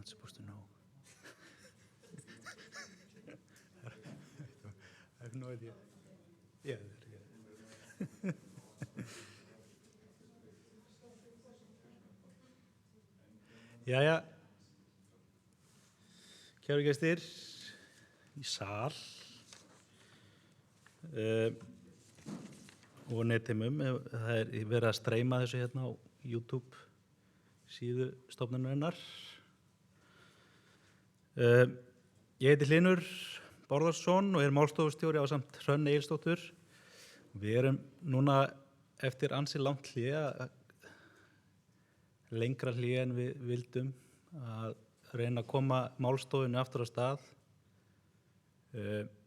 not supposed to know. I have no idea. Yeah. Jæja, kæru gestir í sal og netheimum. Það verið að streyma þessu hérna á YouTube síðu stofnunarinnar. Ég heiti Hlynur Bárðarsson og málstofustjóri ásamt Hrönn Egilsdóttur. Við erum núna eftir ansi langt hlé, lengra hlé en við vildum, að reyna að koma málstofunni aftur á stað.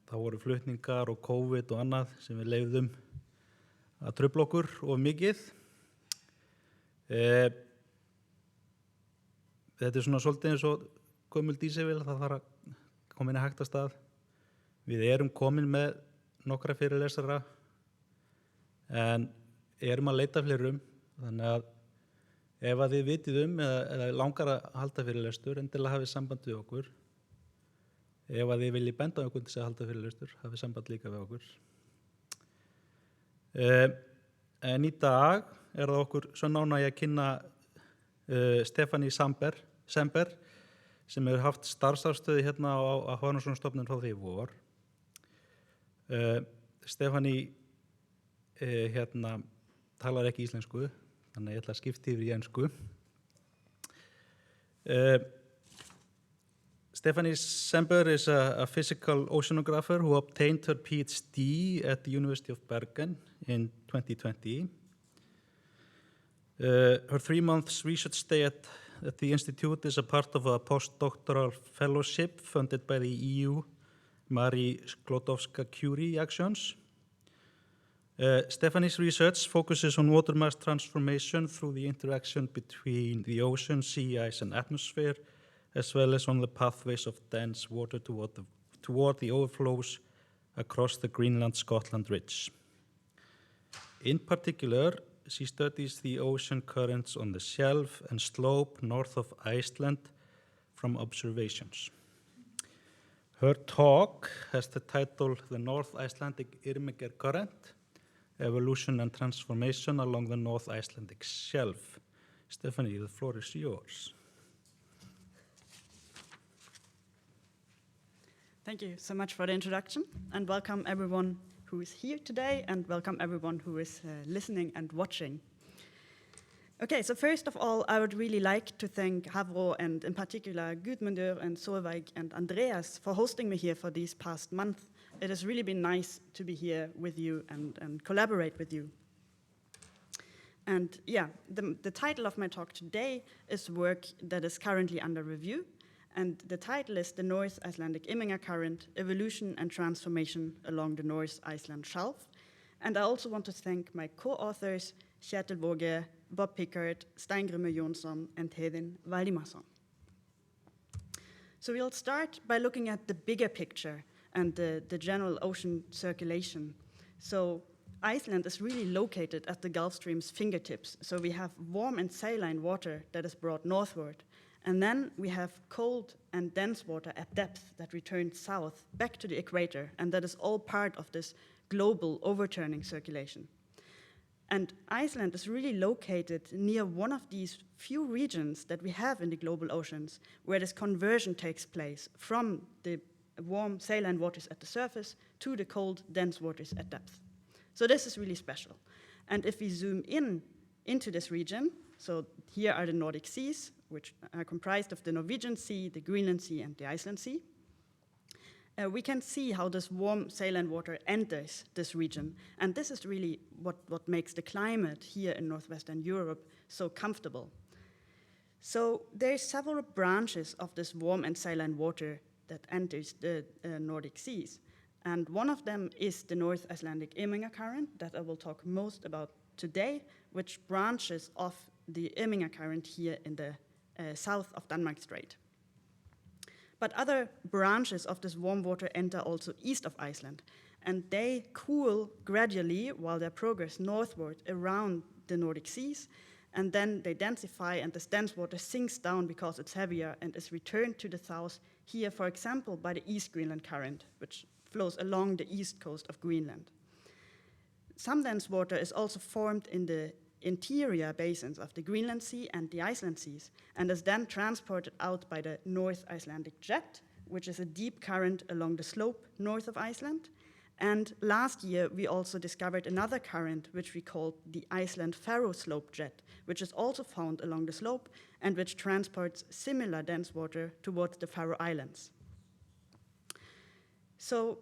Það voru flutningar og COVID og annað sem við leyfðum að trufla okkur of mikið. Þetta svona svolítið eins og gömul dísilvél, það þarf að koma inn að hægt af stað. Við erum komin með nokkra fyrirlesara en erum að leita fleirum, þannig að ef að þið vitið eða langar að halda fyrirlestur, endilega hafið samband við okkur. Ef að þið viljið benda okkur til að halda fyrirlestur, hafið samband líka við okkur. En í dag það okkur svo ánægja að kynna Stefanie Semper, sem hefur haft starfsafstöðu hérna á Hafrannsóknastofnun frá því í vor. Stefanie talar ekki íslensku, þannig ég ætla að skipta yfir í ensku. Stefanie Semper is a physical oceanographer who obtained her PhD at the University of Bergen in 2020. Her 3-month research stay at the institute is a part of a postdoctoral fellowship funded by the EU Marie Sklodowska-Curie actions. Stefanie's research focuses on water mass transformation through the interaction between the ocean, sea ice, and atmosphere, as well as on the pathways of dense water toward the overflows across the Greenland-Scotland ridge. In particular, she studies the ocean currents on the shelf and slope north of Iceland from observations. Her talk has the title The North Icelandic Irminger Current, Evolution and Transformation along the North Icelandic Shelf. Stefanie, the floor is yours. Thank you so much for the introduction, and welcome everyone who is here today, and welcome everyone who is listening and watching. Okay, so first of all, I would really like to thank Havro and in particular Gudmundur and Solveig and Andreas for hosting me here for these past months. It has really been nice to be here with you and collaborate with you. And yeah, the title of my talk today is work that is currently under review. And the title is The North Icelandic Irmingar Current, Evolution and Transformation Along the North Iceland Shelf. And I also want to thank my co-authors, Kjetil Våge, Bob Pickard, Steingrimur Jonsson, and Hedin Valdimarsson. So we'll start by looking at the bigger picture and the general ocean circulation. So Iceland is really located at the Gulf Stream's fingertips. So we have warm and saline water that is brought northward. And then we have cold and dense water at depth that returns south back to the equator. And that is all part of this global overturning circulation. And Iceland is really located near one of these few regions that we have in the global oceans where this conversion takes place from the warm saline waters at the surface to the cold, dense waters at depth. So this is really special. And if we zoom into this region, so here are the Nordic Seas, which are comprised of the Norwegian Sea, the Greenland Sea, and the Iceland Sea. We can see how this warm saline water enters this region. And this is really what makes the climate here in northwestern Europe so comfortable. So there are several branches of this warm and saline water that enters the Nordic Seas. And one of them is the North Icelandic Irmingar Current that I will talk most about today, which branches off the Irmingar Current here in the south of Denmark Strait. But other branches of this warm water enter also east of Iceland, and they cool gradually while they progress northward around the Nordic Seas, and then they densify, and this dense water sinks down because it's heavier and is returned to the south here, for example, by the East Greenland Current, which flows along the east coast of Greenland. Some dense water is also formed in the interior basins of the Greenland Sea and the Iceland Seas, and is then transported out by the North Icelandic Jet, which is a deep current along the slope north of Iceland. And last year, we also discovered another current, which we called the Iceland Ferroslope Jet, which is also found along the slope and which transports similar dense water towards the Faroe Islands. So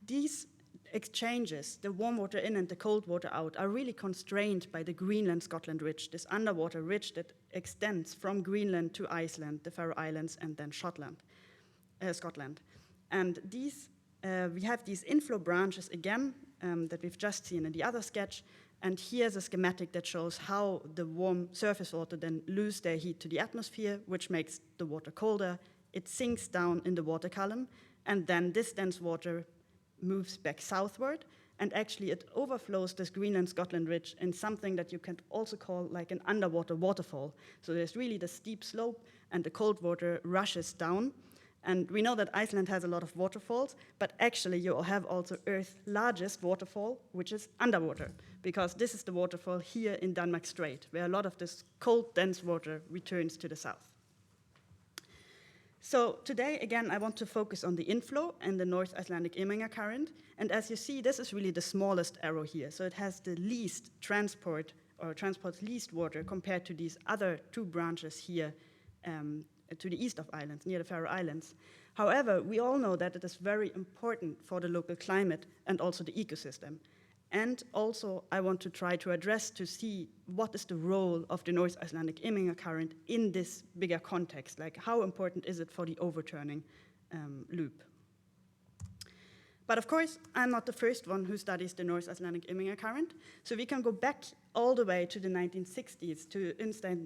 these exchanges, the warm water in and the cold water out, are really constrained by the Greenland-Scotland Ridge, this underwater ridge that extends from Greenland to Iceland, the Faroe Islands, and then Scotland. And these, we have these inflow branches again that we've just seen in the other sketch, and here's a schematic that shows how the warm surface water then lose their heat to the atmosphere, which makes the water colder. It sinks down in the water column, and then this dense water moves back southward, and actually it overflows this Greenland-Scotland Ridge in something that you can also call like an underwater waterfall. So there's really the steep slope, and the cold water rushes down. And we know that Iceland has a lot of waterfalls, but actually you have also Earth's largest waterfall, which is underwater, because this is the waterfall here in Denmark Strait, where a lot of this cold, dense water returns to the south. So today, again, I want to focus on the inflow and the North Icelandic Irmingar current. And as you see, this is really the smallest arrow here. So it has the least transport, or transports least water compared to these other two branches here to the east of Islands, near the Faroe Islands. However, we all know that it is very important for the local climate and also the ecosystem. And also, I want to try to address to see what is the role of the North Icelandic Irmingar current in this bigger context, like how important is it for the overturning loop. But of course, I'm not the first one who studies the North Icelandic Irmingar current, so we can go back all the way to the 1960s to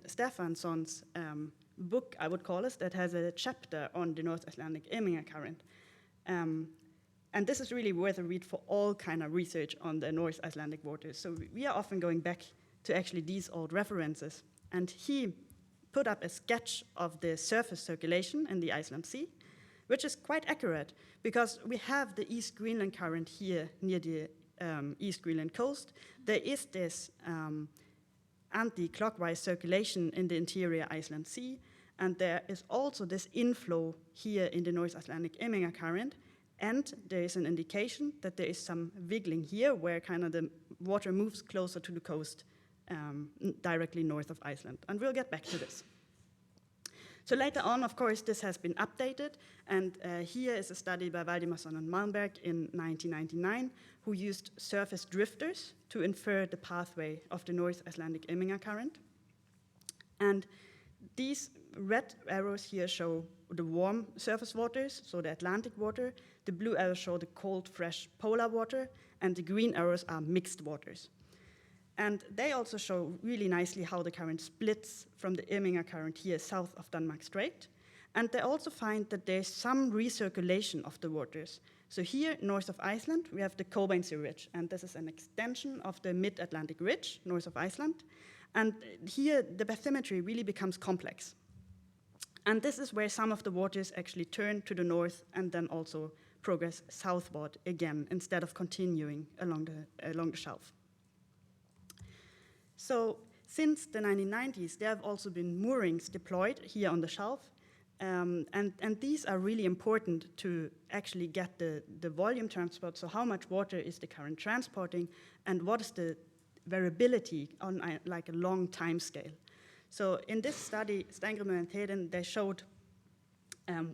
Stefansson's book, I would call it, that has a chapter on the North Icelandic Irmingar current. And this is really worth a read for all kind of research on the North Icelandic waters. So we are often going back to actually these old references. And he put up a sketch of the surface circulation in the Iceland Sea, which is quite accurate because we have the East Greenland current here near the East Greenland coast. There is this anti-clockwise circulation in the interior Iceland Sea, and there is also this inflow here in the North Icelandic Irmingar current. And there is an indication that there is some wiggling here where kind of the water moves closer to the coast directly north of Iceland. And we'll get back to this. So later on, of course, this has been updated. And here is a study by Valdimarsson and Malmberg in 1999, who used surface drifters to infer the pathway of the North Icelandic Irmingar current. And these red arrows here show the warm surface waters, so the Atlantic water. The blue arrows show the cold, fresh polar water, and the green arrows are mixed waters. And they also show really nicely how the current splits from the Irmingar current here south of Denmark Strait. And they also find that there's some recirculation of the waters. So here, north of Iceland, we have the Kóbeinsey Ridge, and this is an extension of the Mid-Atlantic Ridge, north of Iceland. And here, the bathymetry really becomes complex. And this is where some of the waters actually turn to the north and then also progress southward again, instead of continuing along the shelf. So since the 1990s, there have also been moorings deployed here on the shelf. And these are really important to actually get the volume transport, so how much water is the current transporting, and what is the variability on like a long time scale. So in this study, Stengrim and Theden, they showed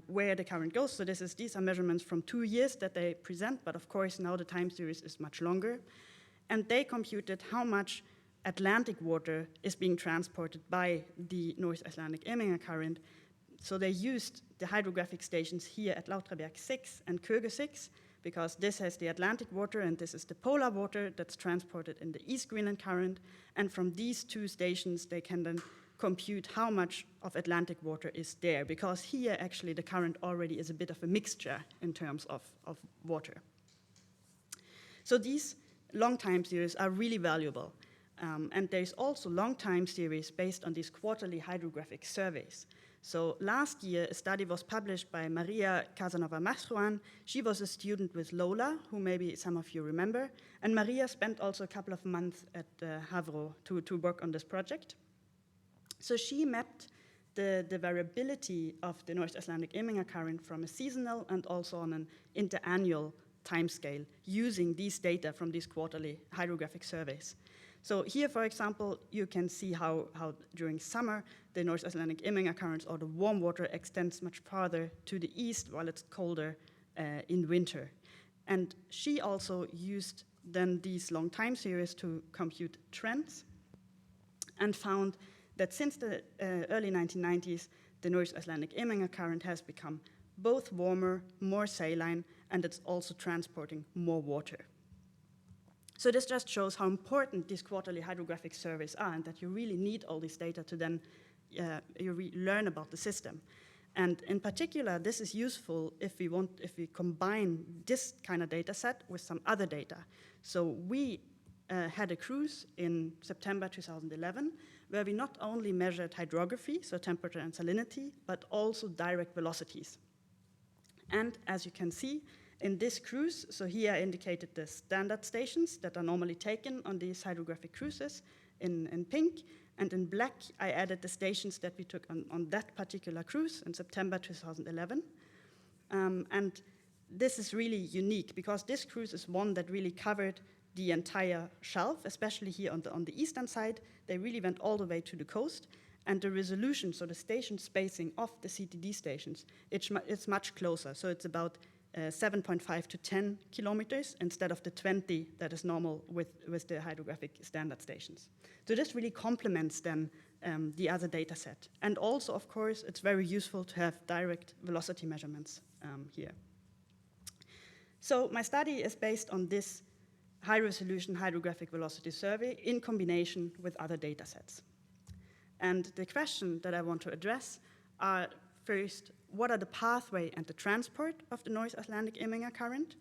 where the current goes. So these are measurements from 2 years that they present, but of course now the time series is much longer. And they computed how much Atlantic water is being transported by the North Icelandic Irmingar current. So they used the hydrographic stations here at Látraberg 6 and Køge 6, because this has the Atlantic water and this is the polar water that's transported in the East Greenland current. And from these two stations, they can then compute how much of Atlantic water is there, because here actually the current already is a bit of a mixture in terms of water. So these long time series are really valuable. And there's also long time series based on these quarterly hydrographic surveys. So last year, a study was published by Maria Casanova-Masruan. She was a student with Lola, who maybe some of you remember. And Maria spent also a couple of months at Havro to work on this project. So she mapped the variability of the North Icelandic Irminga current from a seasonal and also on an interannual timescale using these data from these quarterly hydrographic surveys. So here, for example, you can see how during summer, the North Icelandic Irminga currents or the warm water extends much farther to the east while it's colder in winter. And she also used then these long time series to compute trends and found that since the early 1990s, the North Icelandic Irminga current has become both warmer, more saline, and it's also transporting more water. So this just shows how important these quarterly hydrographic surveys are and that you really need all this data to then learn about the system. And in particular, this is useful if we combine this kind of data set with some other data. So we had a cruise in September 2011 where we not only measured hydrography, so temperature and salinity, but also direct velocities. And as you can see, in this cruise, so here I indicated the standard stations that are normally taken on these hydrographic cruises in pink, and in black I added the stations that we took on that particular cruise in September 2011. And this is really unique because this cruise is one that really covered the entire shelf, especially here on the eastern side. They really went all the way to the coast, and the resolution, so the station spacing of the CTD stations, it's much closer. So it's about 7.5 to 10 kilometers instead of the 20 that is normal with the hydrographic standard stations. So this really complements then the other data set. And also, of course, it's very useful to have direct velocity measurements here. So my study is based on this high-resolution hydrographic velocity survey in combination with other data sets. And the question that I want to address are, first, what are the pathway and the transport of the North Icelandic Irminga current?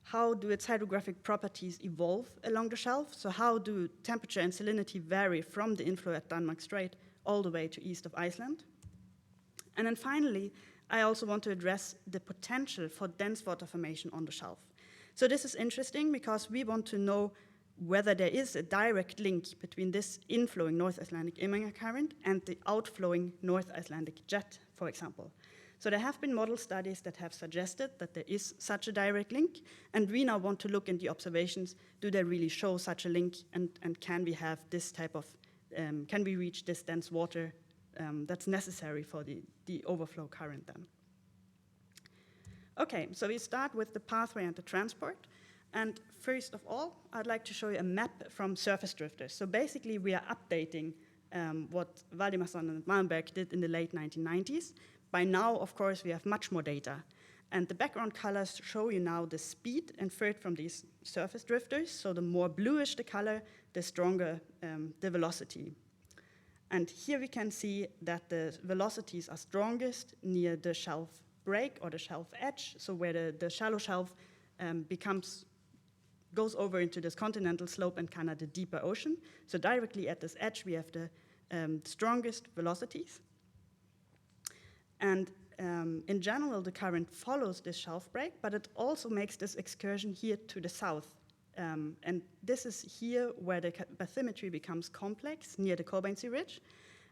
How do its hydrographic properties evolve along the shelf? So how do temperature and salinity vary from the inflow at Denmark Strait all the way to east of Iceland? And then finally, I also want to address the potential for dense water formation on the shelf. So this is interesting because we want to know whether there is a direct link between this inflowing North Icelandic Irminga current and the outflowing North Icelandic Jet, for example. So there have been model studies that have suggested that there is such a direct link, and we now want to look in the observations, do they really show such a link, and can we have this type of, can we reach this dense water that's necessary for the overflow current then? Okay, so we start with the pathway and the transport. And first of all, I'd like to show you a map from surface drifters. So basically, we are updating what Valdimarsson and Malmberg did in the late 1990s. By now, of course, we have much more data. And the background colors show you now the speed inferred from these surface drifters. So the more bluish the color, the stronger the velocity. And here we can see that the velocities are strongest near the shelf break or the shelf edge, so where the shallow shelf goes over into this continental slope and kind of the deeper ocean. So directly at this edge, we have the strongest velocities. And in general, the current follows this shelf break, but it also makes this excursion here to the south. And this is here where the bathymetry becomes complex, near the Cobain Sea Ridge.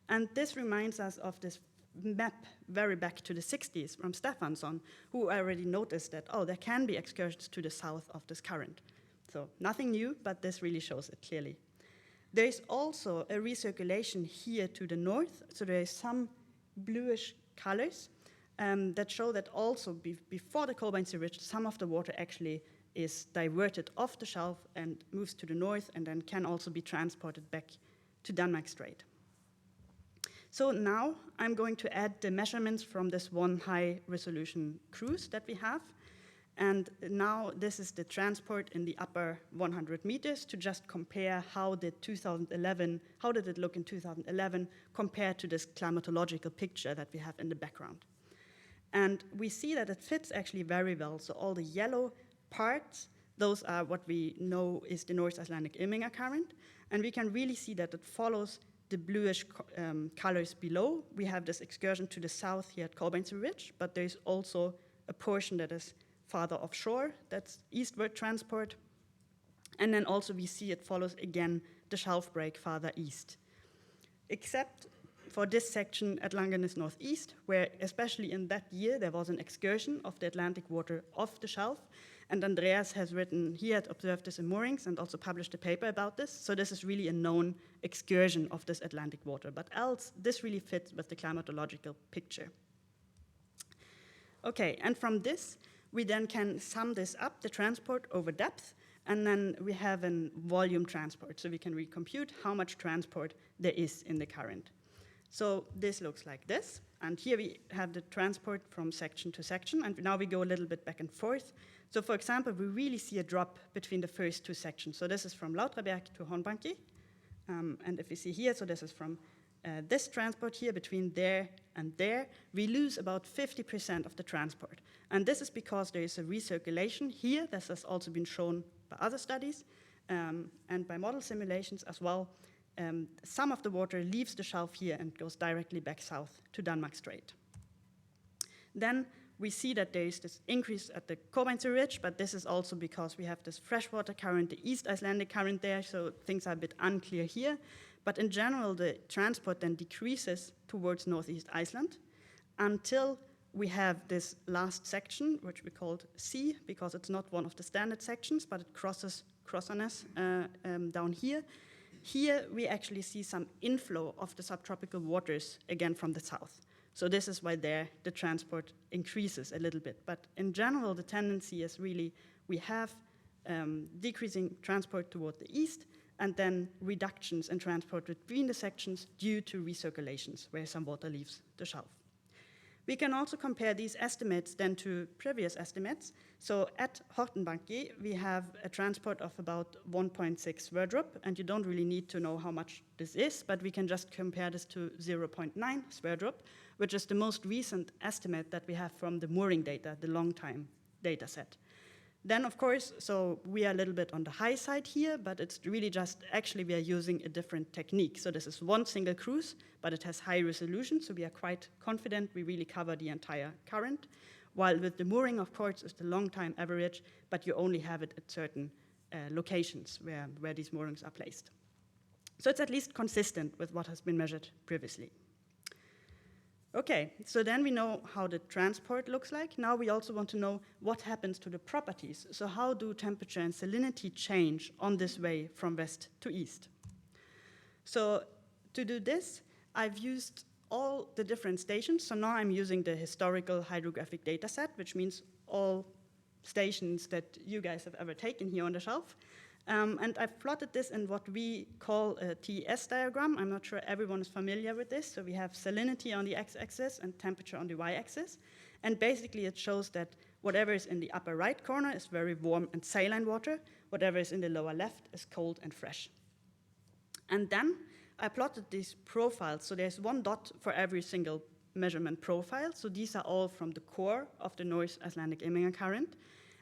And this reminds us of this map very back to the 60s from Stefansson, who already noticed that, oh, there can be excursions to the south of this current. So nothing new, but this really shows it clearly. There is also a recirculation here to the north, so there is some bluish colors that show that also before the Cobain Sea Ridge, some of the water actually is diverted off the shelf and moves to the north and then can also be transported back to Denmark Strait. So now I'm going to add the measurements from this one high-resolution cruise that we have. And now this is the transport in the upper 100 meters to just compare how did it look in 2011 compared to this climatological picture that we have in the background. And we see that it fits actually very well. So all the yellow parts, Those are what we know is the North Icelandic Irminga current, and we can really see that it follows the bluish colors below. We have this excursion to the south here at Kolbeinsey Ridge, but there's also a portion that is farther offshore, that's eastward transport. And then also we see it follows again the shelf break farther east. Except for this section at Langanes northeast, where especially in that year there was an excursion of the Atlantic water off the shelf, and Andreas has written, he had observed this in moorings and also published a paper about this, so this is really a known excursion of this Atlantic water, but else this really fits with the climatological picture. Okay, and from this we then can sum this up, the transport over depth, and then we have a volume transport, so we can recompute how much transport there is in the current. So this looks like this, and here we have the transport from section to section, and now we go a little bit back and forth. So for example, we really see a drop between the first two sections. So this is from Lautraberg to Hornbanki, and if we see here, so this is from this transport here between there and there, we lose about 50% of the transport. And this is because there is a recirculation here. This has also been shown by other studies and by model simulations as well. Some of the water leaves the shelf here and goes directly back south to Denmark Strait. Then we see that there is this increase at the Kolbeinsey Ridge, but this is also because we have this freshwater current, the East Icelandic current there, so things are a bit unclear here. But in general, the transport then decreases towards northeast Iceland until we have this last section, which we called C, because it's not one of the standard sections, but it crosses Krossanes down here. Here we actually see some inflow of the subtropical waters again from the south. So this is why there the transport increases a little bit. But in general, the tendency is really we have decreasing transport toward the east and then reductions in transport between the sections due to recirculations where some water leaves the shelf. We can also compare these estimates then to previous estimates. So at Hortenbanki, we have a transport of about 1.6 Sverdrup, and you don't really need to know how much this is, but we can just compare this to 0.9 Sverdrup, which is the most recent estimate that we have from the mooring data, the long time data set. Then, of course, so we are a little bit on the high side here, but it's really just, actually we are using a different technique. So this is one single cruise, but it has high resolution, so we are quite confident we really cover the entire current. While with the mooring, of course, is the long time average, but you only have it at certain locations where these moorings are placed. So it's at least consistent with what has been measured previously. Okay, so then we know how the transport looks like. Now we also want to know what happens to the properties. So how do temperature and salinity change on this way from west to east? So to do this, I've used all the different stations. So now I'm using the historical hydrographic data set, which means all stations that you guys have ever taken here on the shelf. And I've plotted this in what we call a TES diagram. I'm not sure everyone is familiar with this. So we have salinity on the x-axis and temperature on the y-axis. And basically it shows that whatever is in the upper right corner is very warm and saline water. Whatever is in the lower left is cold and fresh. And then I plotted these profiles. So there's one dot for every single measurement profile. So these are all from the core of the North Icelandic Irminga current.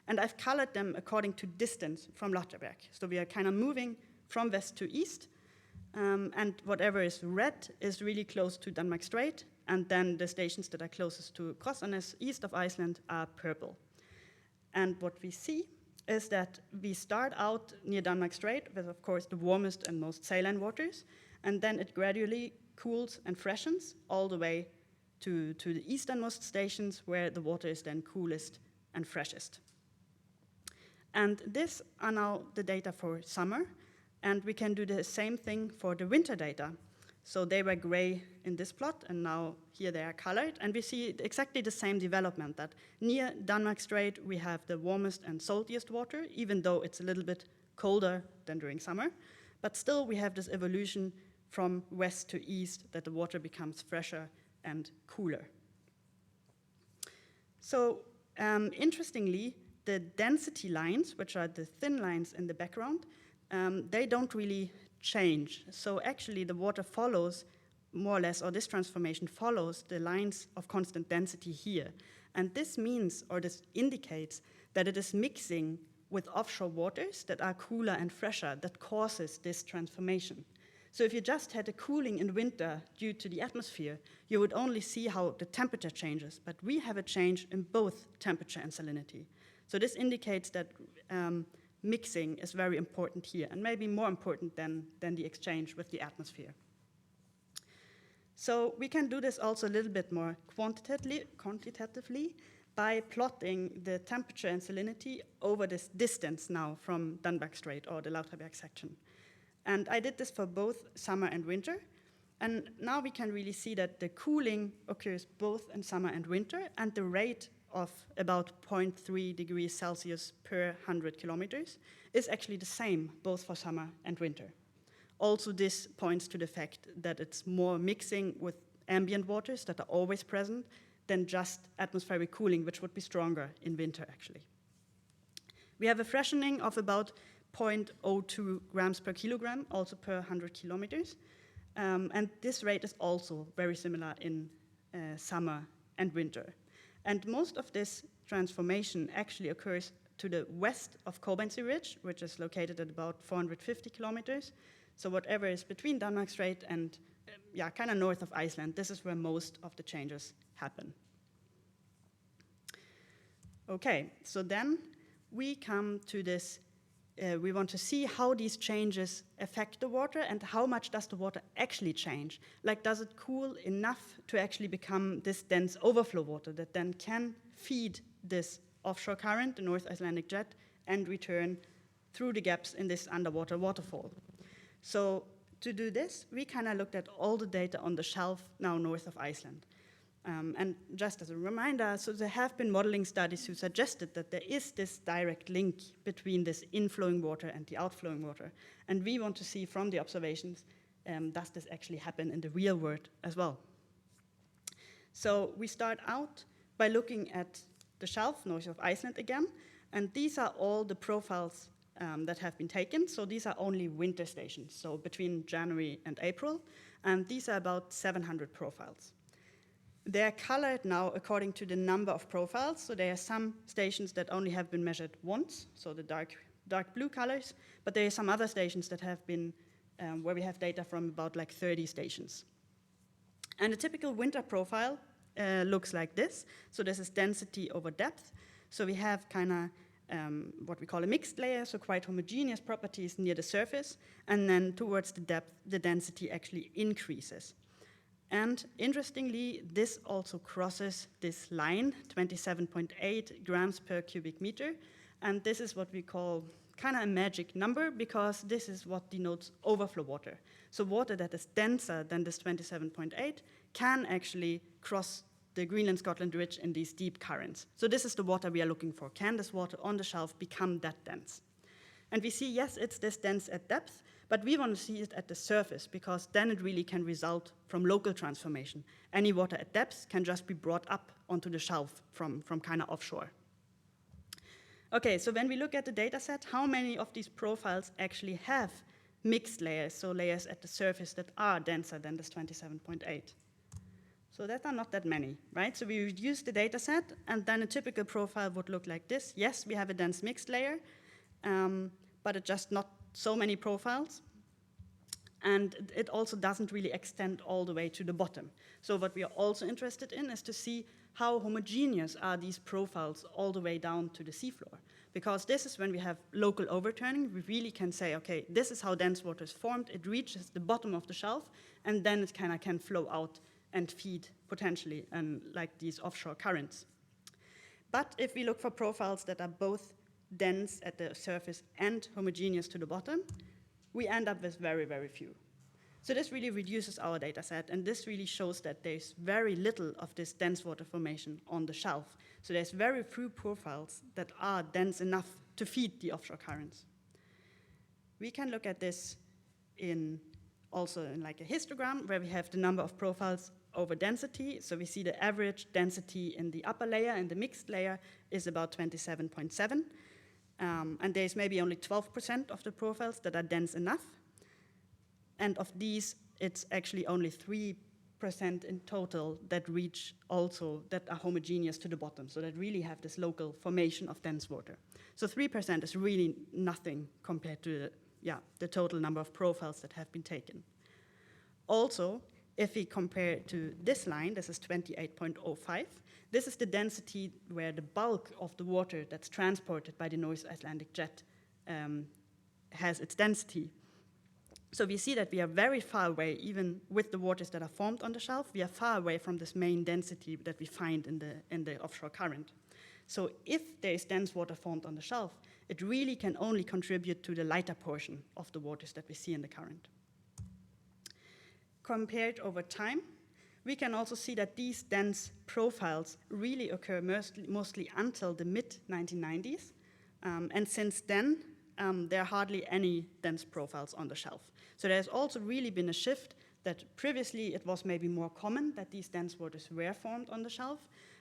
And I've colored them according to distance from Lautraberg. So we are kind of moving from west to east. And whatever is red is really close to Denmark Strait. And then the stations that are closest to Krossanes, east of Iceland, are purple. And what we see is that we start out near Denmark Strait with, of course, the warmest and most saline waters. And then it gradually cools and freshens all the way to the easternmost stations where the water is then coolest and freshest. And these are now the data for summer, and we can do the same thing for the winter data. So they were gray in this plot, and now here they are colored, and we see exactly the same development, that near Denmark Strait we have the warmest and saltiest water, even though it's a little bit colder than during summer. But still we have this evolution from west to east, that the water becomes fresher and cooler. So interestingly, the density lines, which are the thin lines in the background, they don't really change. So actually the water follows more or less, or this transformation follows the lines of constant density here. And this means, or this indicates, that it is mixing with offshore waters that are cooler and fresher that causes this transformation. So if you just had a cooling in winter due to the atmosphere, you would only see how the temperature changes, but we have a change in both temperature and salinity. So this indicates that mixing is very important here, and maybe more important than the exchange with the atmosphere. So we can do this also a little bit more quantitatively by plotting the temperature and salinity over this distance now from Dunbach Strait or the Lauterberg section. And I did this for both summer and winter. And now we can really see that the cooling occurs both in summer and winter, and the rate of about 0.3 degrees Celsius per 100 kilometers is actually the same both for summer and winter. Also, this points to the fact that it's more mixing with ambient waters that are always present than just atmospheric cooling, which would be stronger in winter, actually. We have a freshening of about 0.02 grams per kilogram, also per 100 kilometers. And this rate is also very similar in summer and winter. And most of this transformation actually occurs to the west of Koblenz Ridge, which is located at about 450 kilometers. So whatever is between Dunbach Strait and kind of north of Iceland, this is where most of the changes happen. Okay, so then we come to this, we want to see how these changes affect the water and how much does the water actually change. Like, does it cool enough to actually become this dense overflow water that then can feed this offshore current, the North Icelandic Jet, and return through the gaps in this underwater waterfall? So to do this, we kind of looked at all the data on the shelf now north of Iceland. And just as a reminder, so there have been modeling studies who suggested that there is this direct link between this inflowing water and the outflowing water. And we want to see from the observations, does this actually happen in the real world as well? So we start out by looking at the shelf north of Iceland again. And these are all the profiles that have been taken. So these are only winter stations, so between January and April. And these are about 700 profiles. They are colored now according to the number of profiles. So there are some stations that only have been measured once, so the dark blue colors, but there are some other stations that have been, where we have data from about like 30 stations. And a typical winter profile looks like this. So this is density over depth. So we have kind of what we call a mixed layer, so quite homogeneous properties near the surface, and then towards the depth, the density actually increases. And interestingly, this also crosses this line, 27.8 grams per cubic meter, and this is what we call kind of a magic number, because this is what denotes overflow water. So water that is denser than this 27.8 can actually cross the Greenland-Scotland Ridge in these deep currents. So this is the water we are looking for. Can this water on the shelf become that dense? And we see, yes, it's this dense at depth, but we want to see it at the surface, because then it really can result from local transformation. Any water at depth can just be brought up onto the shelf from kind of offshore. Okay, so when we look at the data set, how many of these profiles actually have mixed layers, so layers at the surface that are denser than this 27.8? So that are not that many, right? So we reduce the data set, and then a typical profile would look like this. Yes, we have a dense mixed layer, but it's just not so many profiles. And it also doesn't really extend all the way to the bottom. So what we are also interested in is to see how homogeneous are these profiles all the way down to the seafloor. Because this is when we have local overturning, we really can say, okay, this is how dense water is formed. It reaches the bottom of the shelf, and then it kind of can flow out and feed potentially like these offshore currents. But if we look for profiles that are both dense at the surface and homogeneous to the bottom, we end up with very, very few. So this really reduces our data set, and this really shows that there's very little of this dense water formation on the shelf. So there's very few profiles that are dense enough to feed the offshore currents. We can look at this also in like a histogram, where we have the number of profiles over density. So we see the average density in the upper layer, and the mixed layer is about 27.7. And there's maybe only 12% of the profiles that are dense enough. And of these, it's actually only 3 in total that reach also, that are homogeneous to the bottom, so that really have this local formation of dense water. So 3% is really nothing compared to the total number of profiles that have been taken. Also, if we compare to this line, this is 28.05, this is the density where the bulk of the water that's transported by the North Icelandic Jet has its density. So we see that we are very far away, even with the waters that are formed on the shelf, we are far away from this main density that we find in the offshore current. So if there is dense water formed on the shelf, it really can only contribute to the lighter portion of the waters that we see in the current. Compared over time, we can also see that these dense profiles really occur mostly until the mid-1990s. And since then, there are hardly any dense profiles on the shelf. So there's also really been a shift that previously it was maybe more common that these dense waters were formed on the shelf,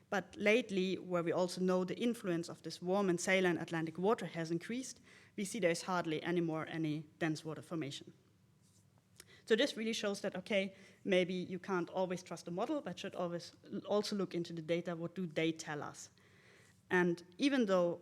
but lately, where we also know the influence of this warm and saline Atlantic water has increased, we see there's hardly anymore any dense water formation. So this really shows that, okay, maybe you can't always trust the model, but should always also look into the data, what do they tell us? And even though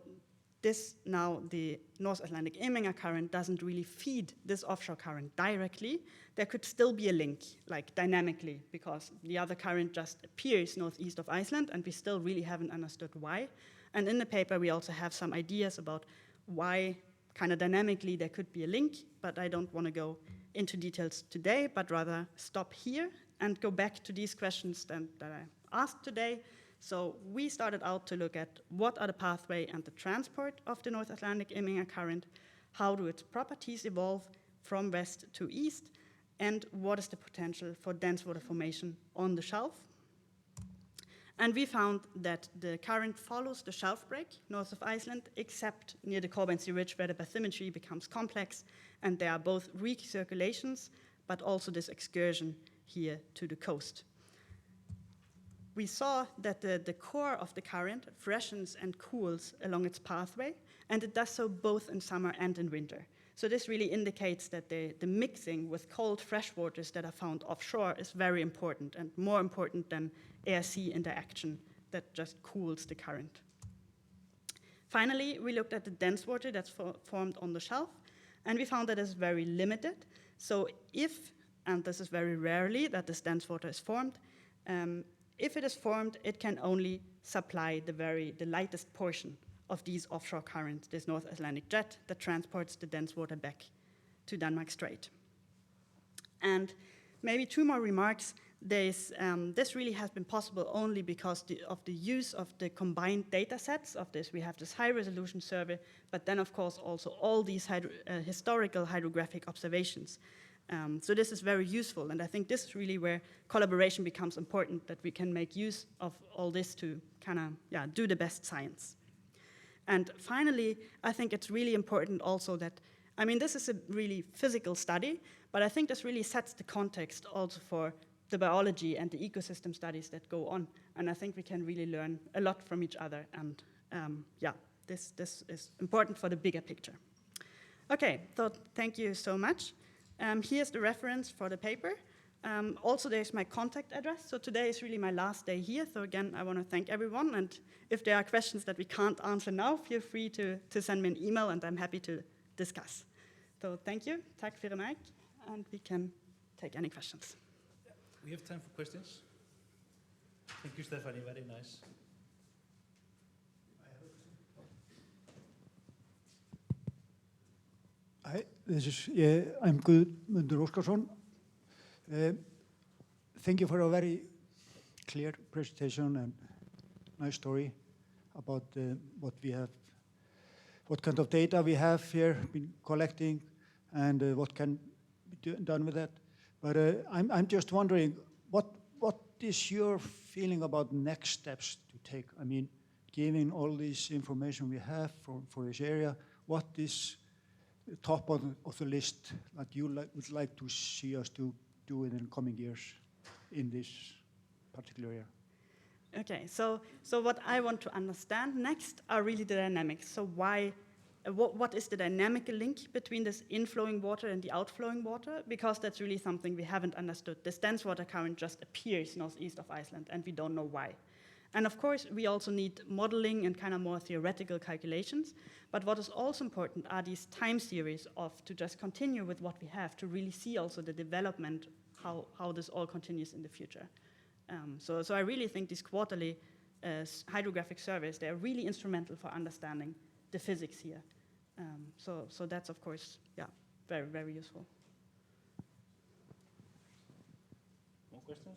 the North Atlantic Irminger current doesn't really feed this offshore current directly, there could still be a link, like dynamically, because the other current just appears northeast of Iceland, and we still really haven't understood why. And in the paper, we also have some ideas about why, kind of dynamically, there could be a link, but I don't want to go into details today, but rather stop here and go back to these questions that I asked today. So we started out to look at what are the pathway and the transport of the North Atlantic Irminger current, how do its properties evolve from west to east, and what is the potential for dense water formation on the shelf. And we found that the current follows the shelf break north of Iceland, except near the Corbainsey Ridge, where the bathymetry becomes complex, and there are both recirculations, but also this excursion here to the coast. We saw that the core of the current freshens and cools along its pathway, and it does so both in summer and in winter. So this really indicates that the mixing with cold freshwaters that are found offshore is very important, and more important than air-sea interaction that just cools the current. Finally, we looked at the dense water that's formed on the shelf, and we found that it's very limited. So if, and this is very rarely that this dense water is formed, if it is formed, it can only supply the lightest portion of these offshore currents, this North Atlantic Jet that transports the dense water back to Denmark Strait. And maybe two more remarks. This really has been possible only because of the use of the combined data sets of this. We have this high-resolution survey, but then, of course, also all these historical hydrographic observations. So this is very useful, and I think this is really where collaboration becomes important, that we can make use of all this to kind of do the best science. And finally, I think it's really important also that, I mean, this is a really physical study, but I think this really sets the context also for the biology and the ecosystem studies that go on. And I think we can really learn a lot from each other, and this is important for the bigger picture. Okay, so thank you so much. Here's the reference for the paper. Also, there's my contact address. So today is really my last day here. So again, I want to thank everyone. And if there are questions that we can't answer now, feel free to send me an email, and I'm happy to discuss. So thank you. Tack fyrir mig. And we can take any questions. We have time for questions. Thank you, Stefanie. Very nice. Hi, I'm Guðmundur Óskarsson. Thank you for a very clear presentation and nice story about what kind of data we have here been collecting, and what can be done with that. But I'm just wondering, what is your feeling about next steps to take? I mean, given all this information we have for this area, what is top of the list that you would like to see us do in the coming years in this particular area? Okay, so what I want to understand next are really the dynamics. So why what is the dynamic link between this inflowing water and the outflowing water? Because that's really something we haven't understood. This dense water current just appears northeast of Iceland, and we don't know why. And of course, we also need modeling and kind of more theoretical calculations. But what is also important are these time series to just continue with what we have, to really see also the development, how this all continues in the future. So I really think these quarterly hydrographic surveys, they are really instrumental for understanding the physics here. So that's, of course, yeah, very, very useful. More questions?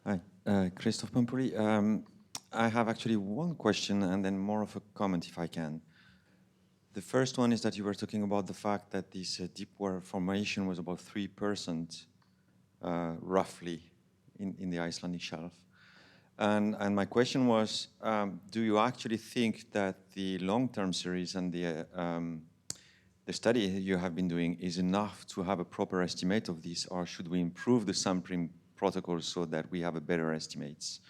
Hi, Christoph Pampuri. I have actually one question and then more of a comment if I can. The first one is that you were talking about the fact that this deep water formation was about 3% roughly in the Icelandic shelf. And my question was, do you actually think that the long-term series and the study you have been doing is enough to have a proper estimate of this, or should we improve the sampling protocol so that we have a better estimates?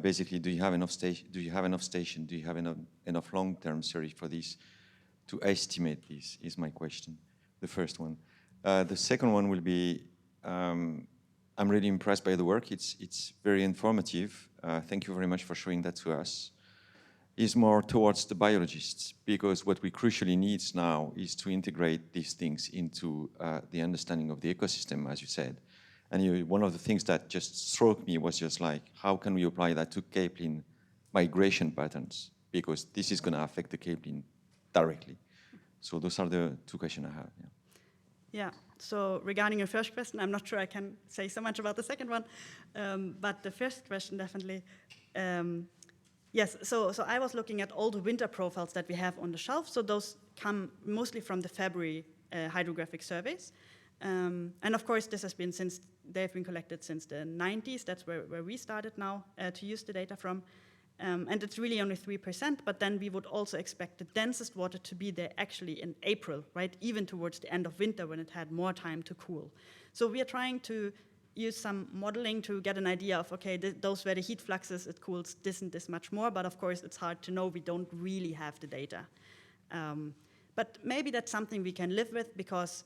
Basically, do you have enough station? Do you have enough long-term series for this to estimate this? Is my question. The first one. The second one will be. I'm really impressed by the work. It's very informative. Thank you very much for showing that to us. Is more towards the biologists, because what we crucially need now is to integrate these things into the understanding of the ecosystem, as you said. And one of the things that just struck me was just like, how can we apply that to capelin migration patterns? Because this is going to affect the capelin directly. So those are the two questions I have. Yeah, so regarding your first question, I'm not sure I can say so much about the second one, but the first question definitely, yes, so I was looking at all the winter profiles that we have on the shelf, so those come mostly from the February hydrographic surveys, and of course they've been collected since the 90s, that's where we started now to use the data from. And it's really only 3%, but then we would also expect the densest water to be there actually in April, right? Even towards the end of winter when it had more time to cool. So we are trying to use some modeling to get an idea of, okay, those were the heat fluxes, it cools this and this much more, but of course it's hard to know, we don't really have the data. But maybe that's something we can live with, because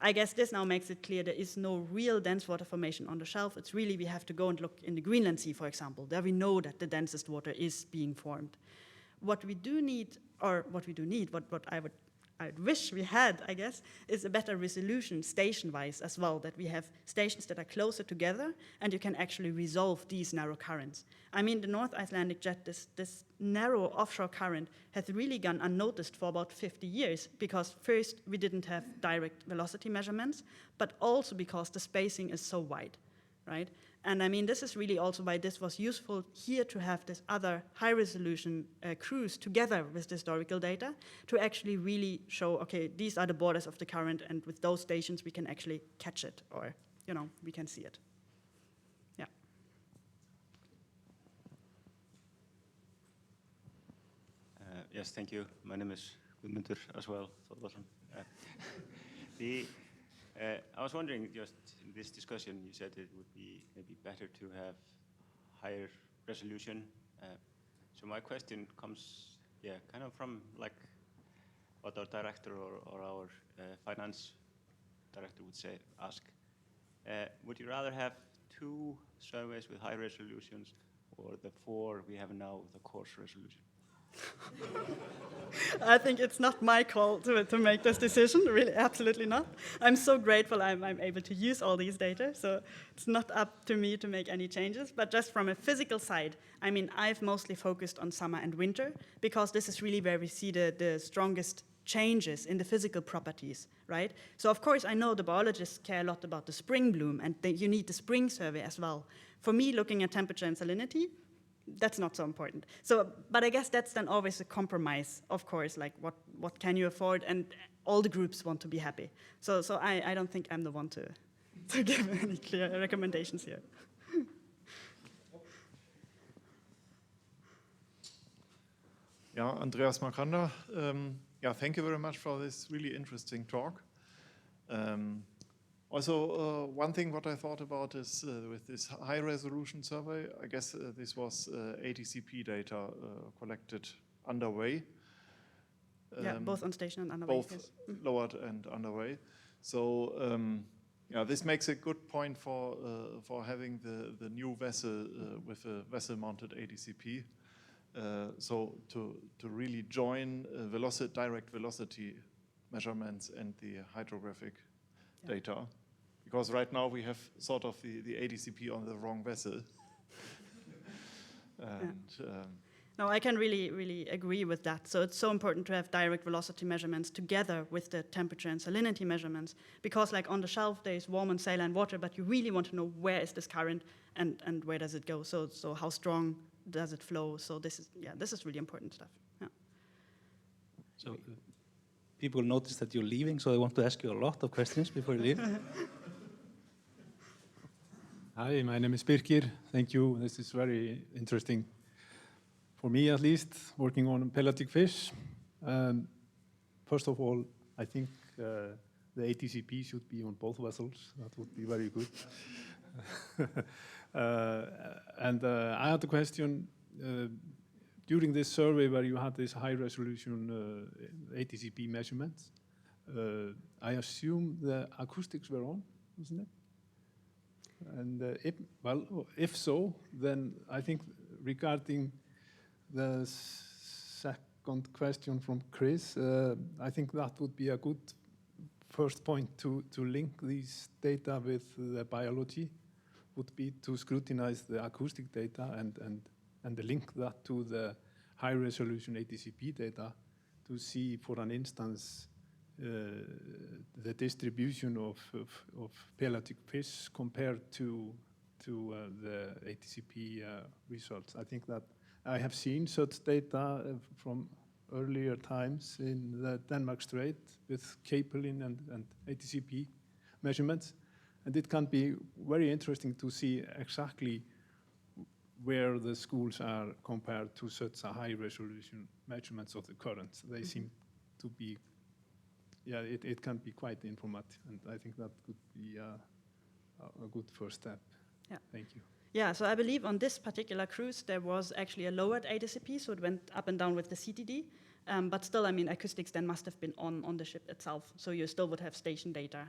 I guess this now makes it clear there is no real dense water formation on the shelf. It's really, we have to go and look in the Greenland Sea, for example. There we know that the densest water is being formed. What I wish we had, I guess, is a better resolution station-wise as well, that we have stations that are closer together and you can actually resolve these narrow currents. I mean, the North Icelandic Jet, this narrow offshore current has really gone unnoticed for about 50 years, because first we didn't have direct velocity measurements, but also because the spacing is so wide, right? And I mean, this is really also why this was useful here to have this other high-resolution cruise together with the historical data to actually really show, okay, these are the borders of the current, and with those stations we can actually catch it, or, we can see it. Yeah. Yes, thank you. My name is Guðmundur as well. I was wondering, just in this discussion, you said it would be maybe better to have higher resolution. So my question comes, kind of from like what our director or our finance director would ask. Would you rather have 2 surveys with high resolutions, or the 4 we have now with a coarse resolution? I think it's not my call to make this decision, really, absolutely not. I'm so grateful I'm able to use all these data, so it's not up to me to make any changes. But just from a physical side, I mean, I've mostly focused on summer and winter, because this is really where we see the strongest changes in the physical properties, right? So of course, I know the biologists care a lot about the spring bloom, and you need the spring survey as well. For me, looking at temperature and salinity, that's not so important. So, but I guess that's then always a compromise, of course, like what can you afford, and all the groups want to be happy. So I don't think I'm the one to give any clear recommendations here. Yeah, Andreas Makanda. Thank you very much for this really interesting talk. Also, one thing what I thought about is with this high-resolution survey, I guess this was ADCP data collected underway. Yeah, both on station and underway. Both yes. lowered and underway. So yeah, this makes a good point for having the new vessel with a vessel-mounted ADCP. So to really join direct velocity measurements and the hydrographic data, because right now we have sort of the ADCP on the wrong vessel. And no, I can really agree with that. So it's so important to have direct velocity measurements together with the temperature and salinity measurements, because like on the shelf there is warm and saline water, but you really want to know where is this current and where does it go. So how strong does it flow? So this is really important stuff. Yeah. So people notice that you're leaving, so I want to ask you a lot of questions before you leave. Hi, my name is Birkir. Thank you. This is very interesting. For me, at least, working on pelagic fish. First of all, I think the ATCP should be on both vessels. That would be very good. And I had a question. During this survey where you had this high-resolution ATCP measurements, I assume the acoustics were on, wasn't it? And if so, then I think regarding the second question from Chris, I think that would be a good first point to link these data with the biology, would be to scrutinize the acoustic data and link that to the high-resolution ATCP data to see, for an instance, the distribution of pelagic fish compared to the ATCP results. I think that I have seen such data from earlier times in the Denmark Strait with capelin and ATCP measurements, and it can be very interesting to see exactly where the schools are compared to such a high-resolution measurements of the currents. They seem to be, it can be quite informative, and I think that could be a good first step. Yeah. Thank you. Yeah, so I believe on this particular cruise there was actually a lowered ADCP, so it went up and down with the CTD. But still, I mean, acoustics then must have been on the ship itself, so you still would have station data.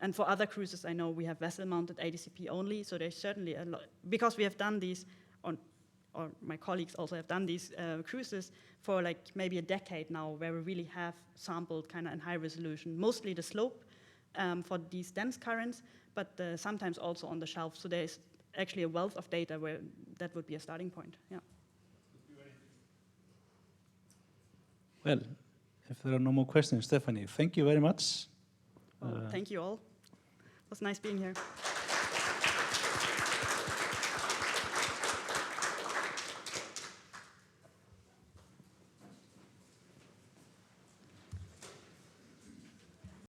And for other cruises, I know we have vessel-mounted ADCP only, so there's certainly a lot, because we have done these, or my colleagues also have done these cruises for like maybe a decade now, where we really have sampled kind of in high resolution, mostly the slope for these dense currents, but sometimes also on the shelf. So there's actually a wealth of data where that would be a starting point. Yeah. Well, if there are no more questions, Stefanie, thank you very much. Well, thank you all. It was nice being here.